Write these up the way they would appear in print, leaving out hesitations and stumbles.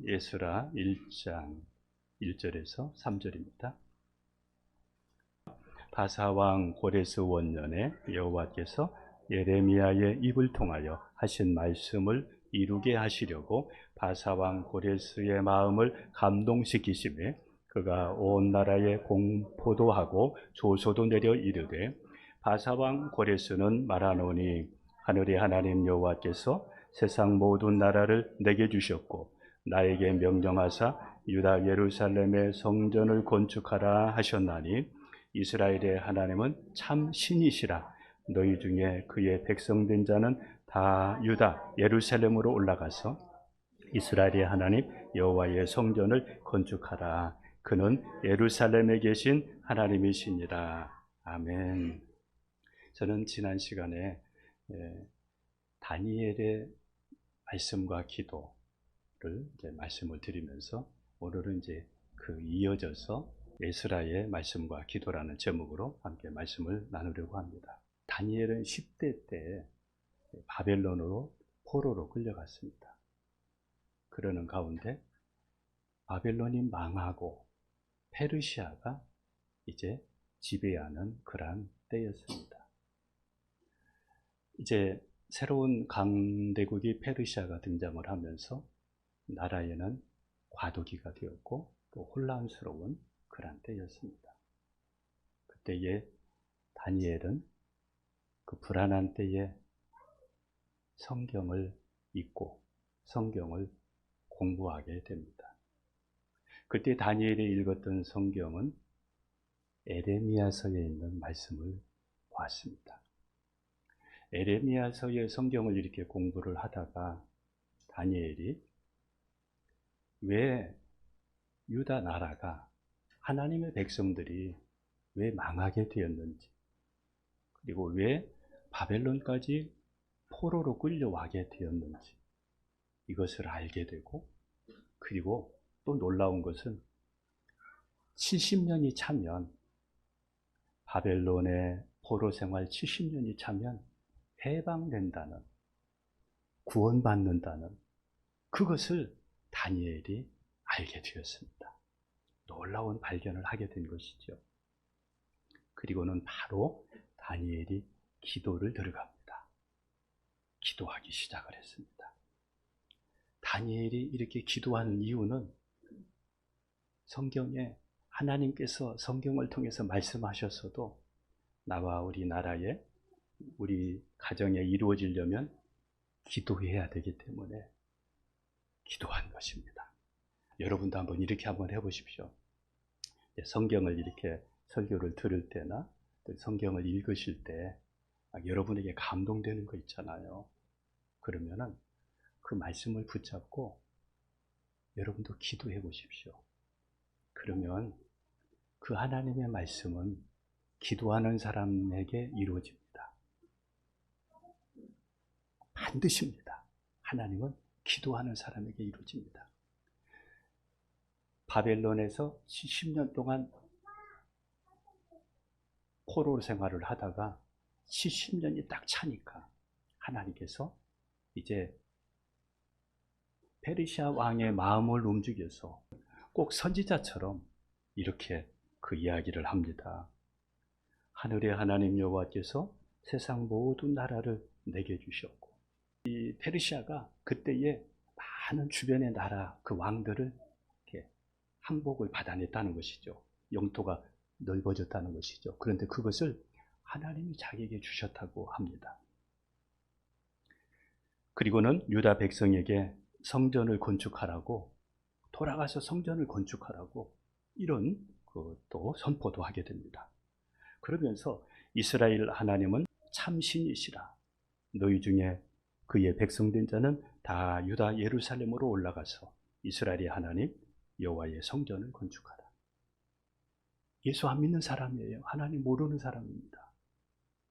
예스라 1장 1절에서 3절입니다. 바사왕 고레스 원년에 여호와께서 예레미야의 입을 통하여 하신 말씀을 이루게 하시려고 바사왕 고레스의 마음을 감동시키시매 그가 온 나라에 공포도 하고 조소도 내려 이르되 바사왕 고레스는 말하노니 하늘의 하나님 여호와께서 세상 모든 나라를 내게 주셨고 나에게 명령하사 유다 예루살렘의 성전을 건축하라 하셨나니 이스라엘의 하나님은 참 신이시라. 너희 중에 그의 백성된 자는 다 유다 예루살렘으로 올라가서 이스라엘의 하나님 여호와의 성전을 건축하라. 그는 예루살렘에 계신 하나님이시니라. 아멘. 저는 지난 시간에 다니엘의 말씀과 기도를 말씀을 드리면서 오늘은 이제 그 이어져서 에스라의 말씀과 기도라는 제목으로 함께 말씀을 나누려고 합니다. 다니엘은 10대 때 바벨론으로 포로로 끌려갔습니다. 그러는 가운데 바벨론이 망하고 페르시아가 이제 지배하는 그러한 때였습니다. 이제 새로운 강대국이 페르시아가 등장을 하면서 나라에는 과도기가 되었고 또 혼란스러운 그런 때였습니다. 그때에 다니엘은 그 불안한 때에 성경을 읽고 성경을 공부하게 됩니다. 그때 다니엘이 읽었던 성경은 에레미야서에 있는 말씀을 보았습니다. 에레미야서의 성경을 이렇게 공부를 하다가 다니엘이 왜 유다 나라가 하나님의 백성들이 왜 망하게 되었는지, 그리고 왜 바벨론까지 포로로 끌려와게 되었는지 이것을 알게 되고, 그리고 또 놀라운 것은 70년이 차면, 바벨론의 포로 생활 70년이 차면 해방된다는, 구원받는다는 그것을 다니엘이 알게 되었습니다. 놀라운 발견을 하게 된 것이죠. 그리고는 바로 다니엘이 기도를 들어갑니다. 기도하기 시작을 했습니다. 다니엘이 이렇게 기도하는 이유는 성경에 하나님께서 성경을 통해서 말씀하셨어도 나와 우리 나라에, 우리 가정에 이루어지려면 기도해야 되기 때문에 기도한 것입니다. 여러분도 한번 이렇게 한번 해보십시오. 성경을 이렇게 설교를 들을 때나 성경을 읽으실 때 여러분에게 감동되는 거 있잖아요. 그러면은 그 말씀을 붙잡고 여러분도 기도해 보십시오. 그러면 그 하나님의 말씀은 기도하는 사람에게 이루어집니다. 반드시입니다. 하나님은 기도하는 사람에게 이루어집니다. 바벨론에서 70년 동안 포로 생활을 하다가 70년이 딱 차니까 하나님께서 이제 페르시아 왕의 마음을 움직여서 꼭 선지자처럼 이렇게 그 이야기를 합니다. 하늘의 하나님 여호와께서 세상 모든 나라를 내게 주셨고, 이 페르시아가 그때에 많은 주변의 나라 그 왕들을 이렇게 항복을 받아냈다는 것이죠. 영토가 넓어졌다는 것이죠. 그런데 그것을 하나님이 자기에게 주셨다고 합니다. 그리고는 유다 백성에게 성전을 건축하라고, 돌아가서 성전을 건축하라고 이런 또 선포도 하게 됩니다. 그러면서 이스라엘 하나님은 참신이시라. 너희 중에 그의 백성된 자는 다 유다 예루살렘으로 올라가서 이스라엘의 하나님 여호와의 성전을 건축하라. 예수 안 믿는 사람이에요. 하나님 모르는 사람입니다.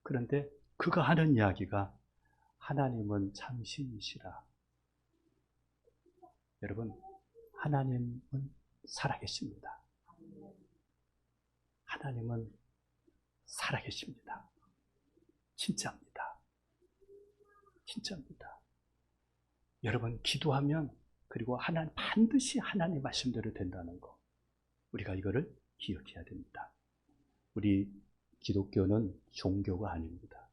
그런데 그가 하는 이야기가 하나님은 참신이시라. 여러분, 하나님은 살아계십니다. 하나님은 살아계십니다. 진짜입니다. 진짜입니다. 여러분, 기도하면 그리고 반드시 하나님 말씀대로 된다는 거. 우리가 이거를 기억해야 됩니다. 우리 기독교는 종교가 아닙니다.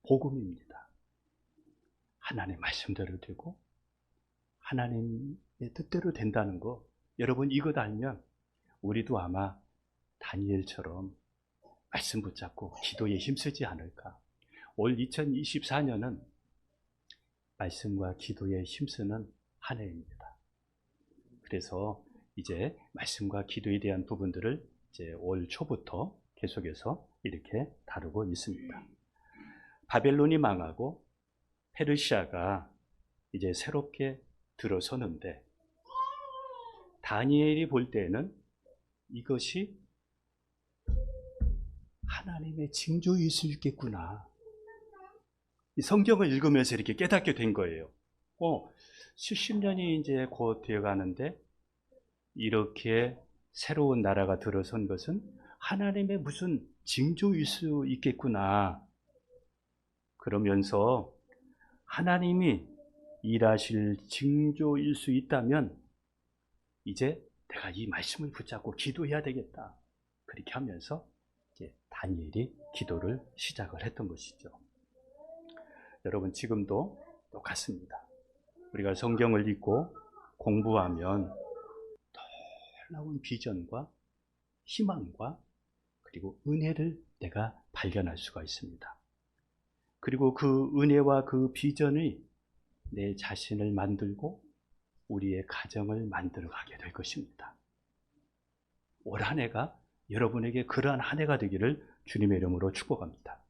복음입니다. 하나님 말씀대로 되고 하나님의 뜻대로 된다는 거. 여러분 이것 알면 우리도 아마 다니엘처럼 말씀 붙잡고 기도에 힘쓰지 않을까. 올 2024년은 말씀과 기도에 힘쓰는 한 해입니다. 그래서 이제 말씀과 기도에 대한 부분들을 이제 올 초부터 계속해서 이렇게 다루고 있습니다. 바벨론이 망하고 페르시아가 이제 새롭게 들어서는데 다니엘이 볼 때에는 이것이 하나님의 징조일 수 있겠구나. 이 성경을 읽으면서 이렇게 깨닫게 된 거예요. 70년이 이제 곧 되어 가는데 이렇게 새로운 나라가 들어선 것은 하나님의 무슨 징조일 수 있겠구나. 그러면서 하나님이 일하실 징조일 수 있다면 이제 내가 이 말씀을 붙잡고 기도해야 되겠다. 그렇게 하면서 이제 다니엘이 기도를 시작을 했던 것이죠. 여러분 지금도 똑같습니다. 우리가 성경을 읽고 공부하면 놀라운 비전과 희망과 그리고 은혜를 내가 발견할 수가 있습니다. 그리고 그 은혜와 그 비전이 내 자신을 만들고 우리의 가정을 만들어가게 될 것입니다. 올 한 해가 여러분에게 그러한 한 해가 되기를 주님의 이름으로 축복합니다.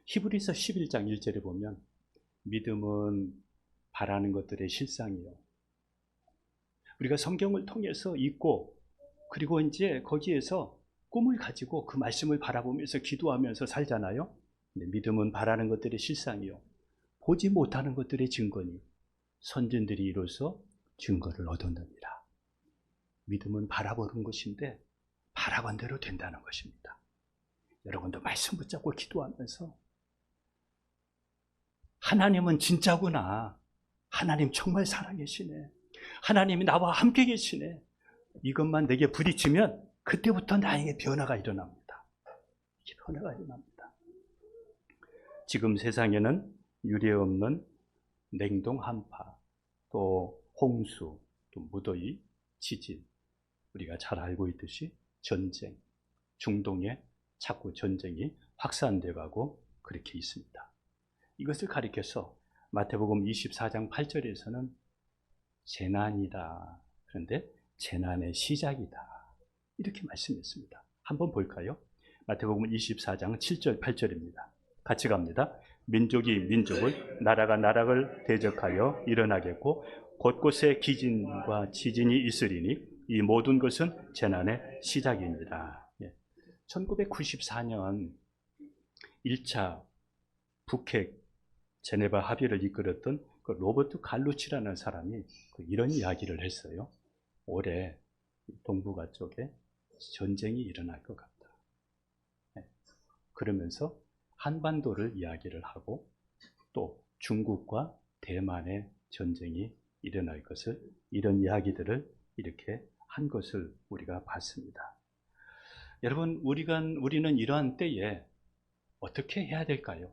히브리서 11장 1절에 보면 믿음은 바라는 것들의 실상이요. 우리가 성경을 통해서 읽고 그리고 이제 거기에서 꿈을 가지고 그 말씀을 바라보면서 기도하면서 살잖아요. 근데 믿음은 바라는 것들의 실상이요. 보지 못하는 것들의 증거니 선진들이 이로써 증거를 얻었느니라. 믿음은 바라보는 것인데 바라본 대로 된다는 것입니다. 여러분도 말씀 붙잡고 기도하면서 하나님은 진짜구나. 하나님 정말 살아계시네. 하나님이 나와 함께 계시네. 이것만 내게 부딪히면 그때부터 나에게 변화가 일어납니다. 이게 변화가 일어납니다. 지금 세상에는 유례 없는 냉동 한파, 또 홍수, 또 무더위, 지진, 우리가 잘 알고 있듯이 전쟁, 중동에 자꾸 전쟁이 확산되어 가고 그렇게 있습니다. 이것을 가리켜서 마태복음 24장 8절에서는 재난이다. 그런데 재난의 시작이다. 이렇게 말씀했습니다. 한번 볼까요? 마태복음 24장 7절 8절입니다. 같이 갑니다. 민족이 민족을, 나라가 나라를 대적하여 일어나겠고 곳곳에 기진과 지진이 있으리니 이 모든 것은 재난의 시작입니다. 1994년 1차 북핵 제네바 합의를 이끌었던 그 로버트 갈루치라는 사람이 이런 이야기를 했어요. 올해 동북아 쪽에 전쟁이 일어날 것 같다. 그러면서 한반도를 이야기를 하고 또 중국과 대만의 전쟁이 일어날 것을, 이런 이야기들을 이렇게 한 것을 우리가 봤습니다. 여러분, 우리는 이러한 때에 어떻게 해야 될까요?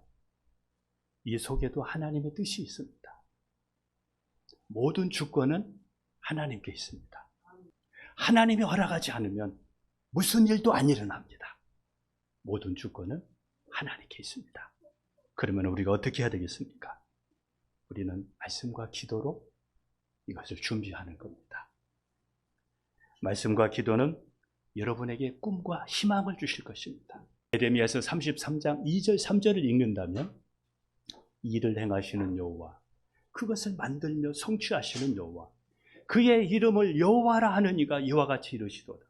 이 속에도 하나님의 뜻이 있습니다. 모든 주권은 하나님께 있습니다. 하나님이 허락하지 않으면 무슨 일도 안 일어납니다. 모든 주권은 하나님께 있습니다. 그러면 우리가 어떻게 해야 되겠습니까? 우리는 말씀과 기도로 이것을 준비하는 겁니다. 말씀과 기도는 여러분에게 꿈과 희망을 주실 것입니다. 예레미야서 33장 2절 3절을 읽는다면 일을 행하시는 여호와, 그것을 만들며 성취하시는 여호와, 그의 이름을 여호와라 하는 이가 이와 같이 이르시도다.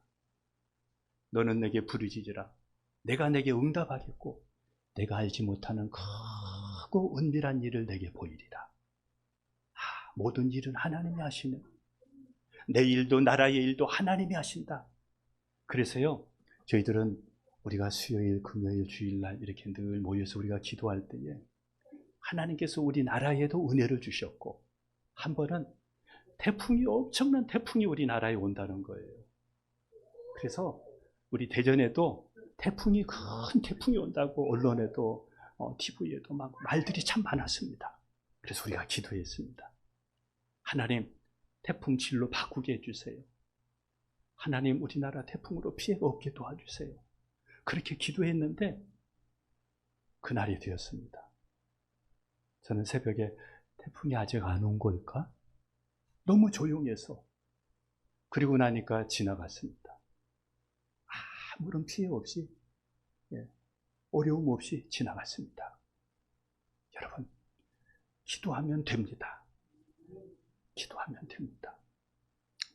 너는 내게 부르짖으라. 내가 내게 응답하겠고 내가 알지 못하는 크고 은밀한 일을 내게 보이리라. 모든 일은 하나님이 하시네. 내 일도 나라의 일도 하나님이 하신다. 그래서요, 저희들은 우리가 수요일, 금요일, 주일날 이렇게 늘 모여서 우리가 기도할 때에 하나님께서 우리 나라에도 은혜를 주셨고 한 번은 태풍이, 엄청난 태풍이 우리나라에 온다는 거예요. 그래서 우리 대전에도 태풍이, 큰 태풍이 온다고 언론에도 TV에도 막 말들이 참 많았습니다. 그래서 우리가 기도했습니다. 하나님, 태풍 진로 바꾸게 해주세요. 하나님, 우리나라 태풍으로 피해가 없게 도와주세요. 그렇게 기도했는데 그날이 되었습니다. 저는 새벽에 태풍이 아직 안 온 걸까? 너무 조용해서. 그리고 나니까 지나갔습니다. 아무런 피해 없이, 어려움 없이 지나갔습니다. 여러분, 기도하면 됩니다. 기도하면 됩니다.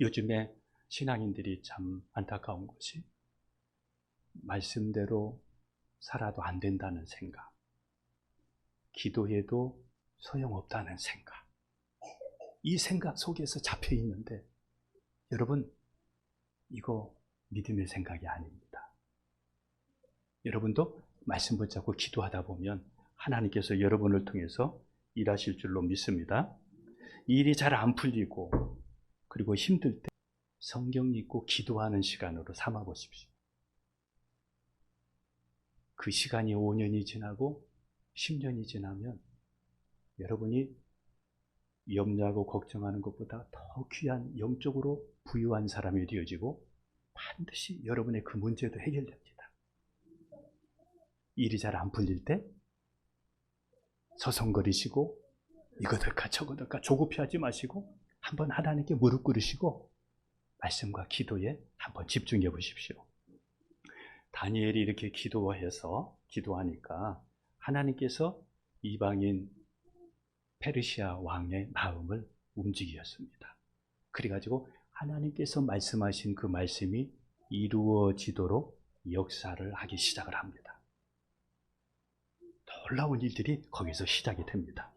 요즘에 신앙인들이 참 안타까운 것이 말씀대로 살아도 안 된다는 생각, 기도해도 소용없다는 생각, 이 생각 속에서 잡혀 있는데, 여러분, 이거 믿음의 생각이 아닙니다. 여러분도 말씀 붙잡고 기도하다 보면 하나님께서 여러분을 통해서 일하실 줄로 믿습니다. 일이 잘 안 풀리고 그리고 힘들 때 성경 읽고 기도하는 시간으로 삼아 보십시오. 그 시간이 5년이 지나고 10년이 지나면 여러분이 염려하고 걱정하는 것보다 더 귀한, 영적으로 부유한 사람이 되어지고 반드시 여러분의 그 문제도 해결됩니다. 일이 잘 안 풀릴 때 서성거리시고 이거 될까 저거 될까 조급해하지 마시고 한번 하나님께 무릎 꿇으시고 말씀과 기도에 한번 집중해 보십시오. 다니엘이 이렇게 기도하니까 하나님께서 이방인 페르시아 왕의 마음을 움직이셨습니다. 그래가지고 하나님께서 말씀하신 그 말씀이 이루어지도록 역사를 하기 시작을 합니다. 놀라운 일들이 거기서 시작이 됩니다.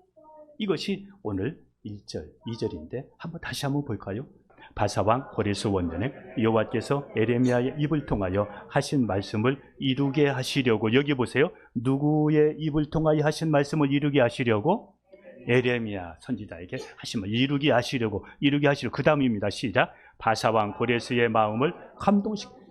이것이 오늘 1절, 2절인데 다시 한번 볼까요? 바사왕 고레스 원년에 여호와께서 에레미야의 입을 통하여 하신 말씀을 이루게 하시려고, 여기 보세요. 누구의 입을 통하여 하신 말씀을 이루게 하시려고? 에레미야 선지자에게 하신 말 이루게 하시려고. 그 다음입니다. 시작. 바사왕 고레스의 마음을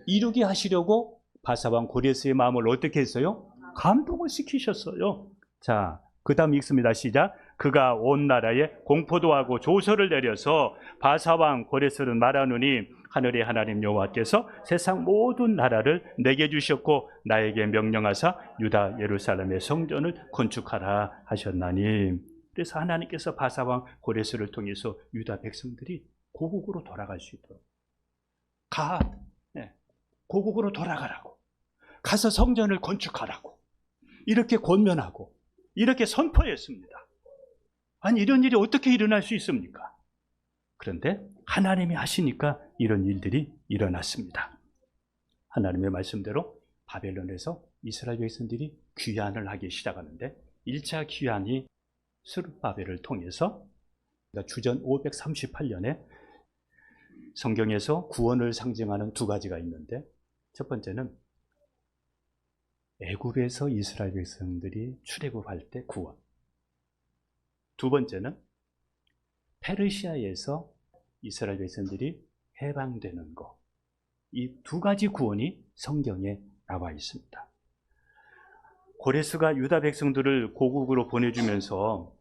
이루게 하시려고 바사왕 고레스의 마음을 어떻게 했어요? 감동을 시키셨어요. 자, 그 다음 읽습니다. 시작. 그가 온 나라에 공포도 하고 조서를 내려서 바사왕 고레스를 말하노니 하늘의 하나님 여호와께서 세상 모든 나라를 내게 주셨고 나에게 명령하사 유다 예루살렘의 성전을 건축하라 하셨나니. 그래서 하나님께서 바사왕 고레스를 통해서 유다 백성들이 고국으로 돌아갈 수 있도록 고국으로 돌아가라고, 가서 성전을 건축하라고 이렇게 권면하고 이렇게 선포했습니다. 아니, 이런 일이 어떻게 일어날 수 있습니까? 그런데 하나님이 하시니까 이런 일들이 일어났습니다. 하나님의 말씀대로 바벨론에서 이스라엘 백성들이 귀환을 하기 시작하는데 1차 귀환이 스룹바벨을 통해서 주전 538년에 성경에서 구원을 상징하는 두 가지가 있는데, 첫 번째는 애굽에서 이스라엘 백성들이 출애굽할 때 구원, 두 번째는 페르시아에서 이스라엘 백성들이 해방되는 것, 이 두 가지 구원이 성경에 나와 있습니다. 고레스가 유다 백성들을 고국으로 보내주면서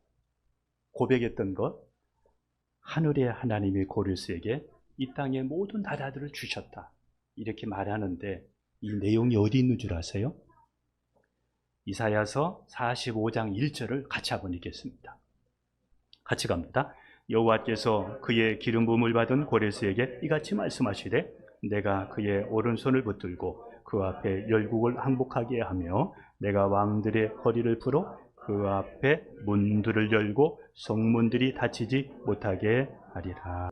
고백했던 것, 하늘의 하나님이 고레스에게 이 땅의 모든 나라들을 주셨다 이렇게 말하는데, 이 내용이 어디 있는 줄 아세요? 이사야서 45장 1절을 같이 한번 읽겠습니다. 같이 갑니다. 여호와께서 그의 기름 부음을 받은 고레스에게 이같이 말씀하시되 내가 그의 오른손을 붙들고 그 앞에 열국을 항복하게 하며 내가 왕들의 허리를 풀어 그 앞에 문들을 열고 성문들이 닫히지 못하게 하리라.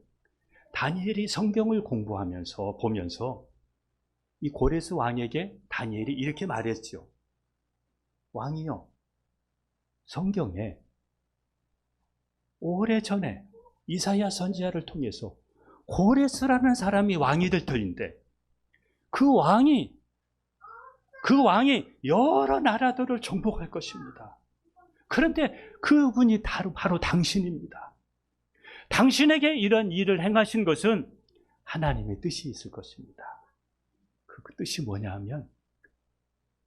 다니엘이 성경을 공부하면서 보면서 이 고레스 왕에게 다니엘이 이렇게 말했죠. 왕이요, 성경에 오래전에 이사야 선지자를 통해서 고레스라는 사람이 왕이 될 터인데 그 왕이 여러 나라들을 정복할 것입니다. 그런데 그분이 바로 당신입니다. 당신에게 이런 일을 행하신 것은 하나님의 뜻이 있을 것입니다. 그 뜻이 뭐냐 하면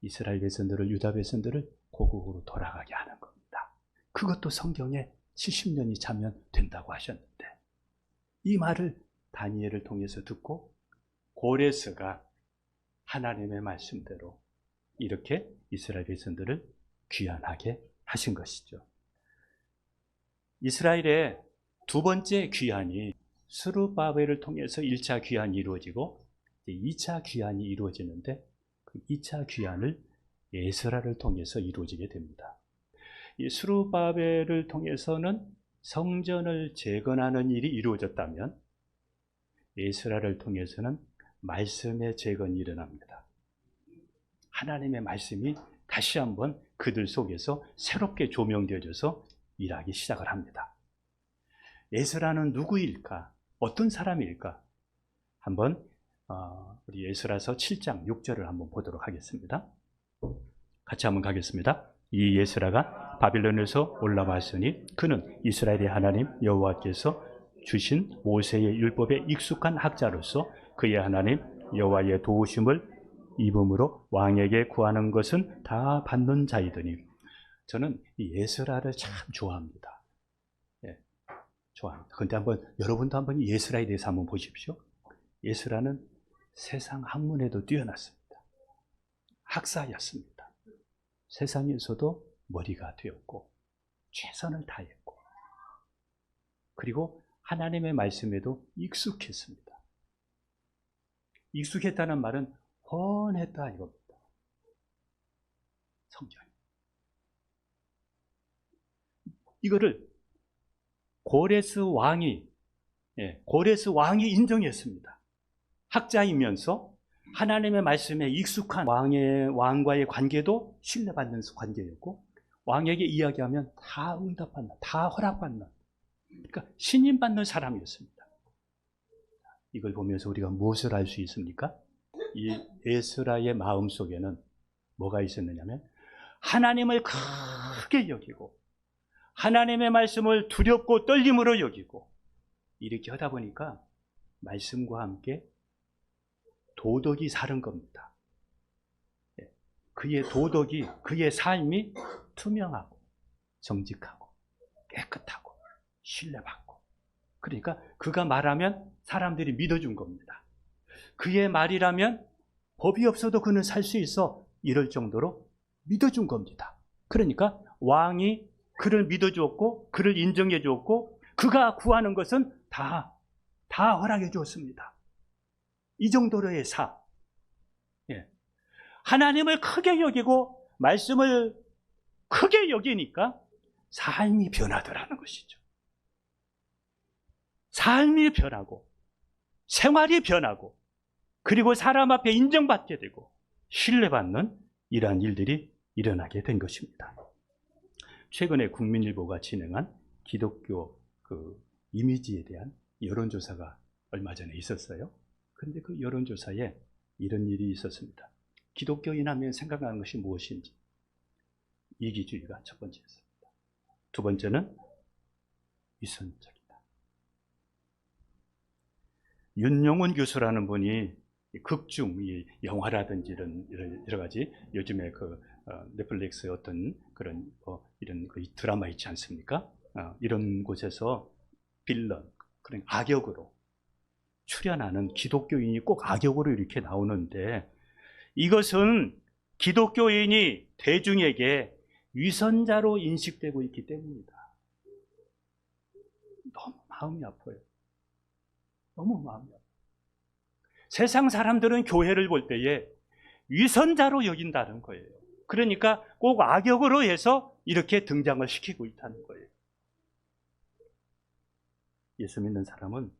이스라엘 백성들을, 유다 백성들을 고국으로 돌아가게 하는 겁니다. 그것도 성경에 70년이 차면 된다고 하셨는데, 이 말을 다니엘을 통해서 듣고 고레스가 하나님의 말씀대로 이렇게 이스라엘 백성들을 귀환하게 하신 것이죠. 이스라엘의 두 번째 귀환이 스룹바벨을 통해서 1차 귀환이 이루어지고 2차 귀환이 이루어지는데, 그 2차 귀환을 에스라를 통해서 이루어지게 됩니다. 이 스룹바벨을 통해서는 성전을 재건하는 일이 이루어졌다면, 에스라를 통해서는 말씀의 재건이 일어납니다. 하나님의 말씀이 다시 한번 그들 속에서 새롭게 조명되어져서 일하기 시작을 합니다. 에스라는 누구일까? 어떤 사람일까? 한번 우리 에스라서 7장 6절을 한번 보도록 하겠습니다. 같이 한번 가겠습니다. 이 에스라가 바빌론에서 올라왔으니 그는 이스라엘의 하나님 여호와께서 주신 모세의 율법에 익숙한 학자로서 그의 하나님 여호와의 도우심을 입음으로 왕에게 구하는 것은 다 받는 자이더니. 저는 이 에스라를 참 좋아합니다. 예, 좋아합니다. 그런데 여러분도 한번 이 에스라에 대해서 한번 보십시오. 에스라는 세상 학문에도 뛰어났습니다. 학사였습니다. 세상에서도 머리가 되었고 최선을 다했고, 그리고 하나님의 말씀에도 익숙했습니다. 익숙했다는 말은 훤했다 이겁니다. 성경이. 이거를 고레스 왕이 인정했습니다. 학자이면서 하나님의 말씀에 익숙한 왕과의 관계도 신뢰받는 관계였고, 왕에게 이야기하면 다 응답받는, 다 허락받는, 그러니까 신임받는 사람이었습니다. 이걸 보면서 우리가 무엇을 알 수 있습니까? 이 에스라의 마음 속에는 뭐가 있었느냐면, 하나님을 크게 여기고 하나님의 말씀을 두렵고 떨림으로 여기고, 이렇게 하다 보니까 말씀과 함께 도덕이 사른 겁니다. 그의 도덕이, 그의 삶이 투명하고 정직하고 깨끗하고 신뢰받고, 그러니까 그가 말하면 사람들이 믿어준 겁니다. 그의 말이라면 법이 없어도 그는 살 수 있어, 이럴 정도로 믿어준 겁니다. 그러니까 왕이 그를 믿어주었고 그를 인정해 주었고, 그가 구하는 것은 다 허락해 주었습니다. 이 정도로의 하나님을 크게 여기고 말씀을 크게 여기니까 삶이 변하더라는 것이죠. 삶이 변하고 생활이 변하고, 그리고 사람 앞에 인정받게 되고 신뢰받는 이러한 일들이 일어나게 된 것입니다. 최근에 국민일보가 진행한 기독교 이미지에 대한 여론조사가 얼마 전에 있었어요. 그런데 그 여론조사에 이런 일이 있었습니다. 기독교인 하면 생각나는 것이 무엇인지. 이기주의가 첫 번째였습니다. 두 번째는 위선적이다. 윤용훈 교수라는 분이 극중, 영화라든지 이런 여러 가지 요즘에 넷플릭스의 어떤 그런 이런 드라마 있지 않습니까? 이런 곳에서 빌런, 그런 악역으로 출연하는 기독교인이 꼭 악역으로 이렇게 나오는데, 이것은 기독교인이 대중에게 위선자로 인식되고 있기 때문입니다. 너무 마음이 아파요. 너무 마음이 아파요. 세상 사람들은 교회를 볼 때에 위선자로 여긴다는 거예요. 그러니까 꼭 악역으로 해서 이렇게 등장을 시키고 있다는 거예요. 예수 믿는 사람은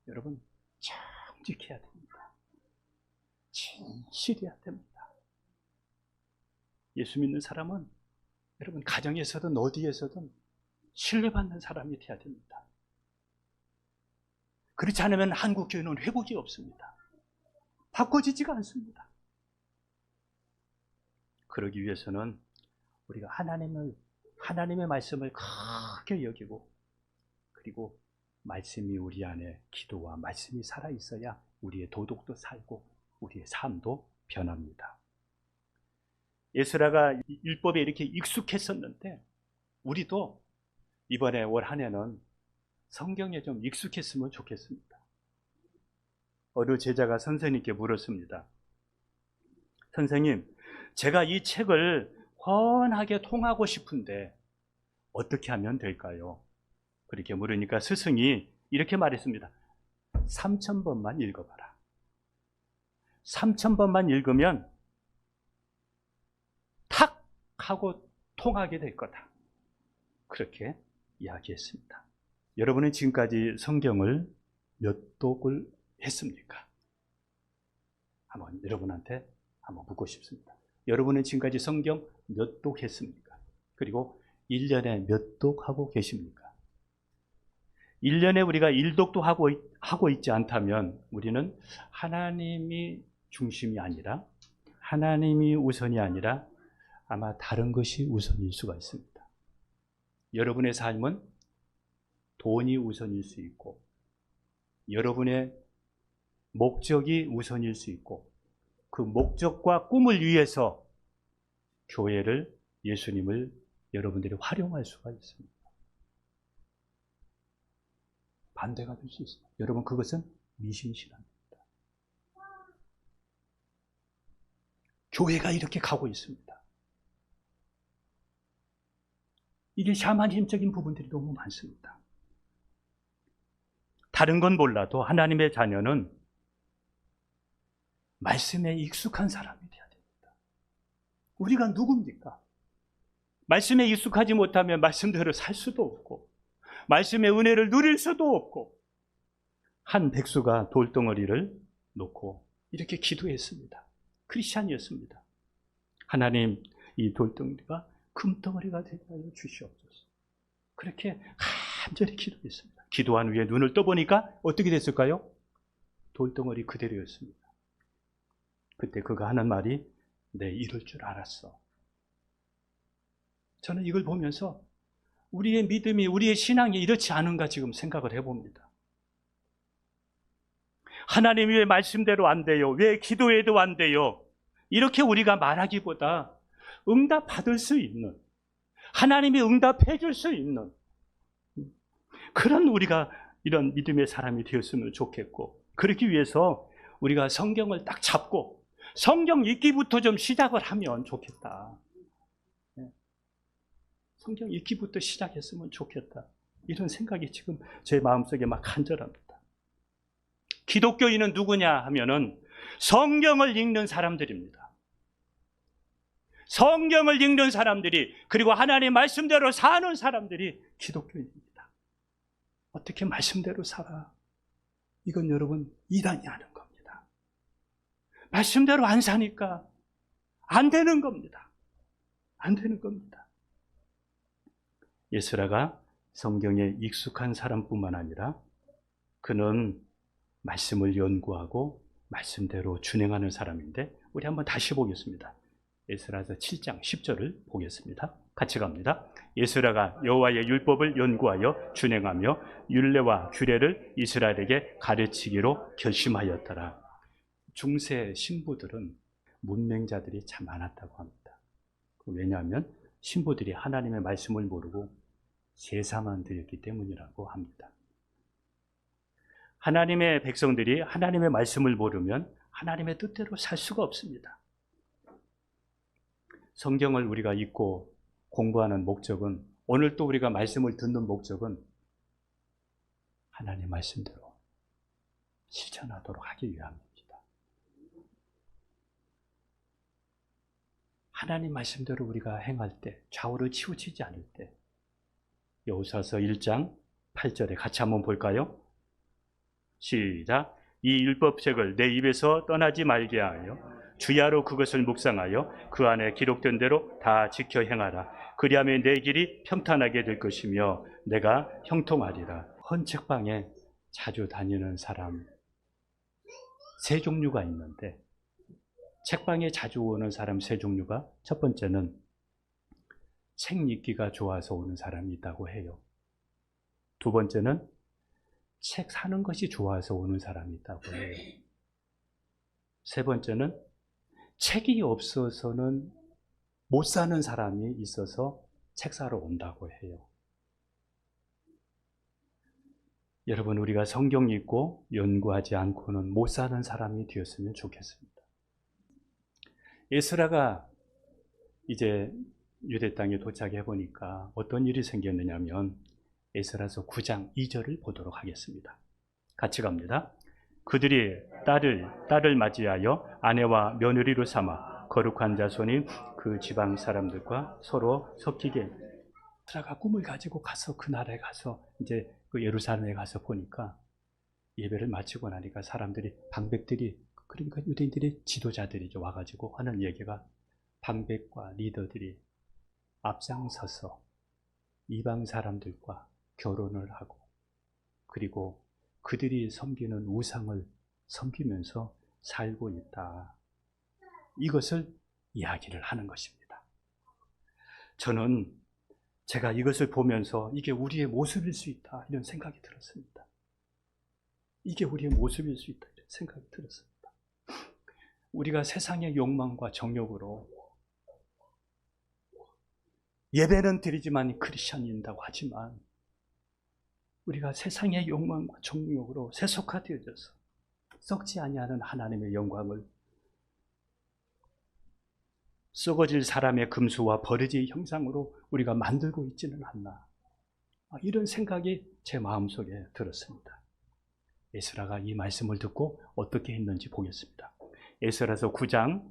여러분 정직해야 됩니다. 진실해야 됩니다. 예수 믿는 사람은 여러분 가정에서든 어디에서든 신뢰받는 사람이 되어야 됩니다. 그렇지 않으면 한국 교회는 회복이 없습니다. 바꿔지지가 않습니다. 그러기 위해서는 우리가 하나님의 말씀을 크게 여기고, 그리고 말씀이 우리 안에, 기도와 말씀이 살아있어야 우리의 도덕도 살고 우리의 삶도 변합니다. 에스라가 율법에 이렇게 익숙했었는데 우리도 이번에 올 한 해는 성경에 좀 익숙했으면 좋겠습니다. 어느 제자가 선생님께 물었습니다. 선생님, 제가 이 책을 훤하게 통하고 싶은데 어떻게 하면 될까요? 그렇게 물으니까 스승이 이렇게 말했습니다. 3000번만 읽어봐라. 3000번만 읽으면 탁 하고 통하게 될 거다. 그렇게 이야기했습니다. 여러분은 지금까지 성경을 몇 독을 했습니까? 한번 여러분한테 한번 묻고 싶습니다. 여러분은 지금까지 성경 몇 독 했습니까? 그리고 1년에 몇 독 하고 계십니까? 1년에 우리가 1독도 하고 있지 않다면 우리는 하나님이 중심이 아니라, 하나님이 우선이 아니라 아마 다른 것이 우선일 수가 있습니다. 여러분의 삶은 돈이 우선일 수 있고, 여러분의 목적이 우선일 수 있고, 그 목적과 꿈을 위해서 교회를, 예수님을 여러분들이 활용할 수가 있습니다. 반대가 될 수 있습니다. 여러분, 그것은 미신신앙입니다. 교회가 이렇게 가고 있습니다. 이게 샤머니즘적인 부분들이 너무 많습니다. 다른 건 몰라도 하나님의 자녀는 말씀에 익숙한 사람이 되어야 됩니다. 우리가 누굽니까? 말씀에 익숙하지 못하면 말씀대로 살 수도 없고, 말씀의 은혜를 누릴 수도 없고, 한 백수가 돌덩어리를 놓고 이렇게 기도했습니다. 크리스찬이었습니다. 하나님, 이 돌덩어리가 금덩어리가 되게 하여 주시옵소서. 그렇게 간절히 기도했습니다. 기도한 후에 눈을 떠보니까 어떻게 됐을까요? 돌덩어리 그대로였습니다. 그때 그가 하는 말이, 내 이럴 줄 알았어. 저는 이걸 보면서 우리의 믿음이, 우리의 신앙이 이렇지 않은가 지금 생각을 해봅니다. 하나님 왜 말씀대로 안 돼요? 왜 기도해도 안 돼요? 이렇게 우리가 말하기보다 응답 받을 수 있는, 하나님이 응답해 줄 수 있는 그런 우리가 이런 믿음의 사람이 되었으면 좋겠고, 그러기 위해서 우리가 성경을 딱 잡고 성경 읽기부터 좀 시작을 하면 좋겠다. 성경 읽기부터 시작했으면 좋겠다. 이런 생각이 지금 제 마음속에 막 간절합니다. 기독교인은 누구냐 하면은 성경을 읽는 사람들입니다. 성경을 읽는 사람들이, 그리고 하나님의 말씀대로 사는 사람들이 기독교인입니다. 어떻게 말씀대로 살아? 이건 여러분 이단이 하는 겁니다. 말씀대로 안 사니까 안 되는 겁니다. 안 되는 겁니다. 에스라가 성경에 익숙한 사람뿐만 아니라 그는 말씀을 연구하고 말씀대로 준행하는 사람인데, 우리 한번 다시 보겠습니다. 에스라서 7장 10절을 보겠습니다. 같이 갑니다. 에스라가 여호와의 율법을 연구하여 준행하며 율례와 규례를 이스라엘에게 가르치기로 결심하였더라. 중세 신부들은 문맹자들이 참 많았다고 합니다. 왜냐하면 신부들이 하나님의 말씀을 모르고 제사만 드렸기 때문이라고 합니다. 하나님의 백성들이 하나님의 말씀을 모르면 하나님의 뜻대로 살 수가 없습니다. 성경을 우리가 읽고 공부하는 목적은, 오늘 또 우리가 말씀을 듣는 목적은 하나님의 말씀대로 실천하도록 하기 위함입니다. 하나님 말씀대로 우리가 행할 때, 좌우를 치우치지 않을 때, 여호수아서 1장 8절에 같이 한번 볼까요? 시작. 이 율법책을 내 입에서 떠나지 말게 하여 주야로 그것을 묵상하여 그 안에 기록된 대로 다 지켜 행하라. 그리하면 내 길이 평탄하게 될 것이며 내가 형통하리라. 헌책방에 자주 다니는 사람 세 종류가 있는데, 책방에 자주 오는 사람 세 종류가, 첫 번째는 책 읽기가 좋아서 오는 사람이 있다고 해요. 두 번째는 책 사는 것이 좋아서 오는 사람이 있다고 해요. 세 번째는 책이 없어서는 못 사는 사람이 있어서 책 사러 온다고 해요. 여러분, 우리가 성경 읽고 연구하지 않고는 못 사는 사람이 되었으면 좋겠습니다. 에스라가 이제 유대 땅에 도착해 보니까 어떤 일이 생겼느냐면 에스라서 9장 2절을 보도록 하겠습니다. 같이 갑니다. 그들이 딸을 맞이하여 아내와 며느리로 삼아 거룩한 자손인 그 지방 사람들과 서로 섞이게. 에스라가 꿈을 가지고 가서 그 나라에 가서 이제 그 예루살렘에 가서 보니까 예배를 마치고 나니까 사람들이, 방백들이, 그러니까 유대인들이 지도자들이 와가지고 하는 얘기가, 방백과 리더들이 앞장서서 이방 사람들과 결혼을 하고 그리고 그들이 섬기는 우상을 섬기면서 살고 있다. 이것을 이야기를 하는 것입니다. 저는 제가 이것을 보면서 이게 우리의 모습일 수 있다, 이런 생각이 들었습니다. 이게 우리의 모습일 수 있다, 이런 생각이 들었습니다. 우리가 세상의 욕망과 정욕으로 예배는 드리지만 크리스천인다고 하지만 우리가 세상의 욕망과 정욕으로 세속화되어져서 썩지 아니하는 하나님의 영광을 썩어질 사람의 금수와 버러지의 형상으로 우리가 만들고 있지는 않나, 이런 생각이 제 마음속에 들었습니다. 에스라가 이 말씀을 듣고 어떻게 했는지 보겠습니다. 에스라서 9장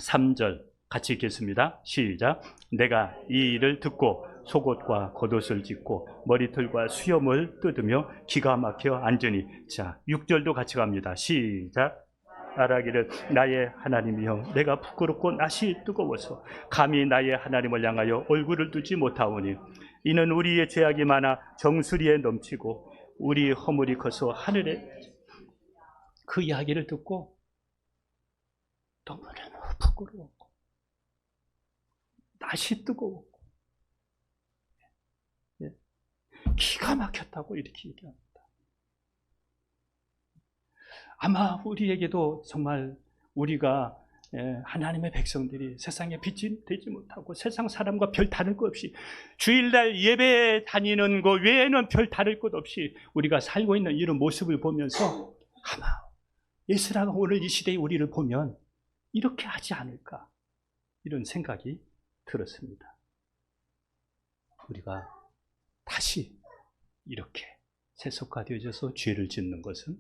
3절 같이 읽겠습니다. 시작. 내가 이 일을 듣고 속옷과 겉옷을 찢고 머리털과 수염을 뜯으며 기가 막혀 앉으니. 자, 6절도 같이 갑니다. 시작. 말하기를 나의 하나님이여, 내가 부끄럽고 낯이 뜨거워서 감히 나의 하나님을 향하여 얼굴을 두지 못하오니 이는 우리의 죄악이 많아 정수리에 넘치고 우리 허물이 커서 하늘에. 그 이야기를 듣고 너무나 부끄러웠고 낯이 뜨거웠고 기가 막혔다고 이렇게 얘기합니다. 아마 우리에게도 정말 우리가 하나님의 백성들이 세상에 빛이 되지 못하고 세상 사람과 별 다를 것 없이 주일날 예배 다니는 것 외에는 별 다를 것 없이 우리가 살고 있는 이런 모습을 보면서 아마 에스라가 오늘 이 시대에 우리를 보면 이렇게 하지 않을까, 이런 생각이 들었습니다. 우리가 다시 이렇게 세속화되어져서 죄를 짓는 것은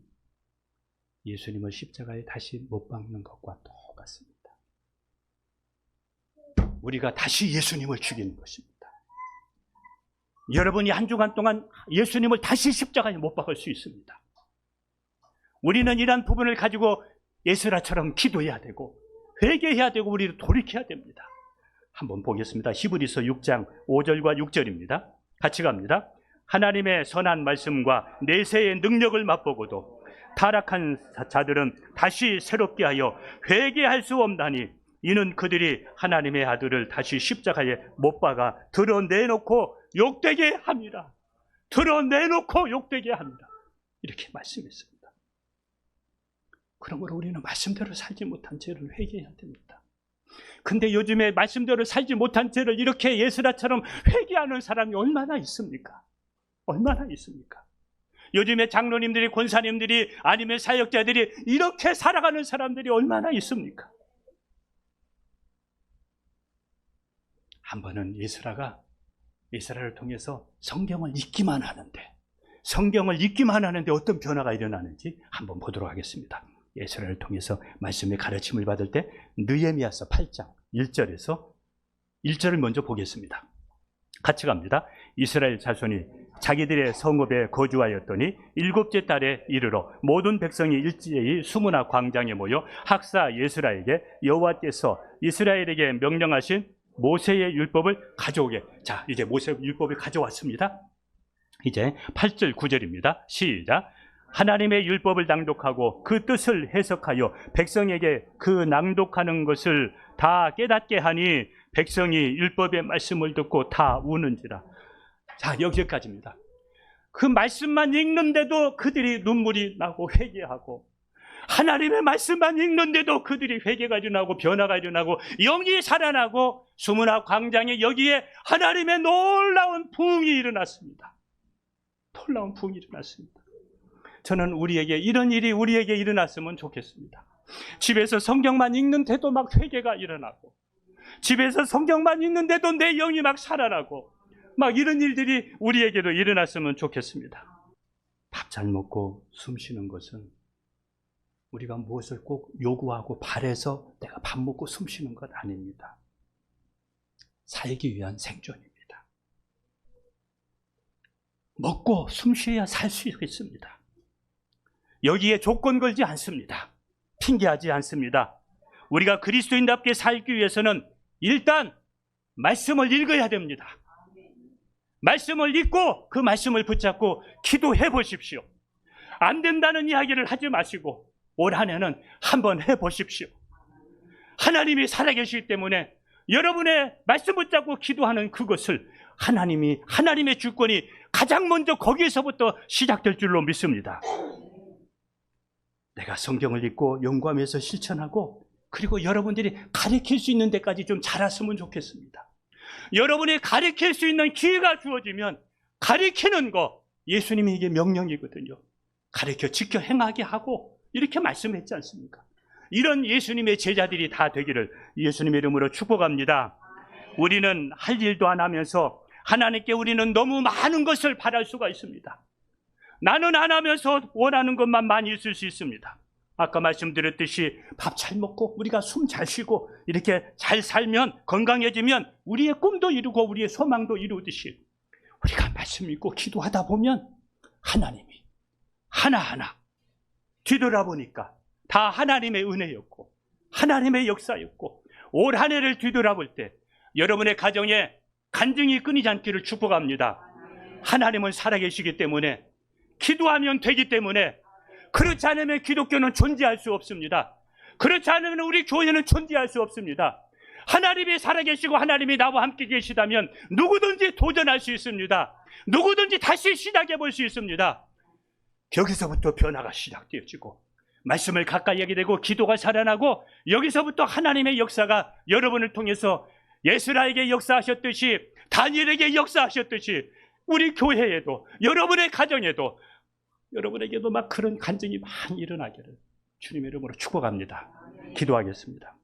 예수님을 십자가에 다시 못 박는 것과 똑같습니다. 우리가 다시 예수님을 죽이는 것입니다. 여러분이 한 주간 동안 예수님을 다시 십자가에 못 박을 수 있습니다. 우리는 이러한 부분을 가지고 에스라처럼 기도해야 되고 회개해야 되고 우리를 돌이켜야 됩니다. 한번 보겠습니다. 히브리서 6장 5절과 6절입니다. 같이 갑니다. 하나님의 선한 말씀과 내세의 능력을 맛보고도 타락한 자들은 다시 새롭게 하여 회개할 수 없나니 이는 그들이 하나님의 아들을 다시 십자가에 못 박아 드러내놓고 욕되게 합니다. 드러내놓고 욕되게 합니다. 이렇게 말씀했습니다. 그러므로 우리는 말씀대로 살지 못한 죄를 회개해야 됩니다. 근데 요즘에 말씀대로 살지 못한 죄를 이렇게 예스라처럼 회개하는 사람이 얼마나 있습니까? 얼마나 있습니까? 요즘에 장로님들이, 권사님들이, 아니면 사역자들이 이렇게 살아가는 사람들이 얼마나 있습니까? 한 번은 에스라를 통해서 성경을 읽기만 하는데 어떤 변화가 일어나는지 한번 보도록 하겠습니다. 에스라를 통해서 말씀의 가르침을 받을 때 느헤미야서 8장 1절에서 1절을 먼저 보겠습니다. 같이 갑니다. 이스라엘 자손이 자기들의 성읍에 거주하였더니 7째 달에 이르러 모든 백성이 일제히 수문화 광장에 모여 학사 예스라에게 여호와께서 이스라엘에게 명령하신 모세의 율법을 가져오게. 자, 이제 모세의 율법을 가져왔습니다. 이제 8절 9절입니다. 시작. 하나님의 율법을 낭독하고 그 뜻을 해석하여 백성에게 그 낭독하는 것을 다 깨닫게 하니 백성이 율법의 말씀을 듣고 다 우는지라. 자, 여기까지입니다. 그 말씀만 읽는데도 그들이 눈물이 나고 회개하고, 하나님의 말씀만 읽는데도 그들이 회개가 일어나고 변화가 일어나고 영이 살아나고 수문학 광장에 여기에 하나님의 놀라운 부흥이 일어났습니다. 놀라운 부흥이 일어났습니다. 저는 이런 일이 우리에게 일어났으면 좋겠습니다. 집에서 성경만 읽는데도 막 회개가 일어나고, 집에서 성경만 읽는데도 내 영이 막 살아나고, 막 이런 일들이 우리에게도 일어났으면 좋겠습니다. 밥 잘 먹고 숨 쉬는 것은 우리가 무엇을 꼭 요구하고 바래서 내가 밥 먹고 숨 쉬는 것 아닙니다. 살기 위한 생존입니다. 먹고 숨 쉬어야 살 수 있습니다. 여기에 조건 걸지 않습니다. 핑계하지 않습니다. 우리가 그리스도인답게 살기 위해서는 일단 말씀을 읽어야 됩니다. 말씀을 읽고 그 말씀을 붙잡고 기도해 보십시오. 안 된다는 이야기를 하지 마시고 올 한 해는 한번 해보십시오. 하나님이 살아계시기 때문에 여러분의 말씀 붙잡고 기도하는 그것을 하나님의 주권이 가장 먼저 거기에서부터 시작될 줄로 믿습니다. 내가 성경을 읽고 연구하면서 실천하고, 그리고 여러분들이 가르칠 수 있는 데까지 좀 자랐으면 좋겠습니다. 여러분이 가르칠 수 있는 기회가 주어지면 가르치는 거 예수님이 이게 명령이거든요. 가르쳐 지켜 행하게 하고 이렇게 말씀했지 않습니까? 이런 예수님의 제자들이 다 되기를 예수님의 이름으로 축복합니다. 우리는 할 일도 안 하면서 하나님께 우리는 너무 많은 것을 바랄 수가 있습니다. 나는 안 하면서 원하는 것만 많이 있을 수 있습니다. 아까 말씀드렸듯이 밥 잘 먹고 우리가 숨 잘 쉬고 이렇게 잘 살면, 건강해지면 우리의 꿈도 이루고 우리의 소망도 이루듯이 우리가 말씀 읽고 기도하다 보면 하나님이 하나하나 뒤돌아보니까 다 하나님의 은혜였고 하나님의 역사였고, 올 한 해를 뒤돌아볼 때 여러분의 가정에 간증이 끊이지 않기를 축복합니다. 하나님은 살아계시기 때문에, 기도하면 되기 때문에, 그렇지 않으면 기독교는 존재할 수 없습니다. 그렇지 않으면 우리 교회는 존재할 수 없습니다. 하나님이 살아계시고 하나님이 나와 함께 계시다면 누구든지 도전할 수 있습니다. 누구든지 다시 시작해 볼 수 있습니다. 여기서부터 변화가 시작되어지고 말씀을 가까이 하게 되고 기도가 살아나고, 여기서부터 하나님의 역사가 여러분을 통해서 예스라에게 역사하셨듯이, 다니엘에게 역사하셨듯이 우리 교회에도, 여러분의 가정에도, 여러분에게도 막 그런 간증이 많이 일어나기를 주님의 이름으로 축복합니다. 기도하겠습니다.